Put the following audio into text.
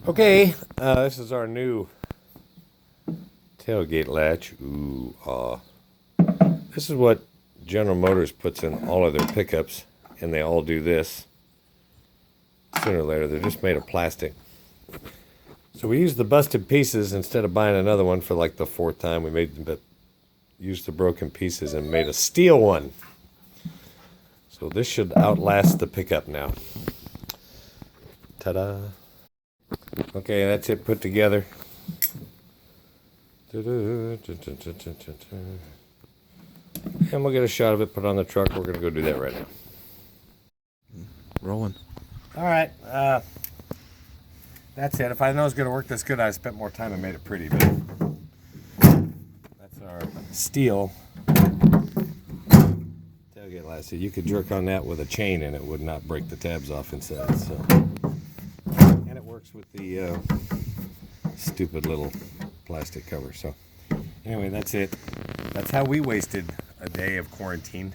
Okay, this is our new tailgate latch. Ooh, this is what General Motors puts in all of their pickups, and they all do this. Sooner or later, they're just made of plastic. So we used the busted pieces instead of buying another one for like the fourth time. We used the broken pieces and made a steel one. So this should outlast the pickup now. Ta-da! Okay, that's it put together. And we'll get a shot of it, put it on the truck. We're going to go do that right now. Rolling. All right. That's it. If I know it's going to work this good, I spent more time and made it pretty. But that's our steel tailgate latch. You could jerk on that with a chain and it would not break the tabs off inside. So, and it works with the stupid little plastic cover. So anyway, that's it. That's how we wasted a day of quarantine.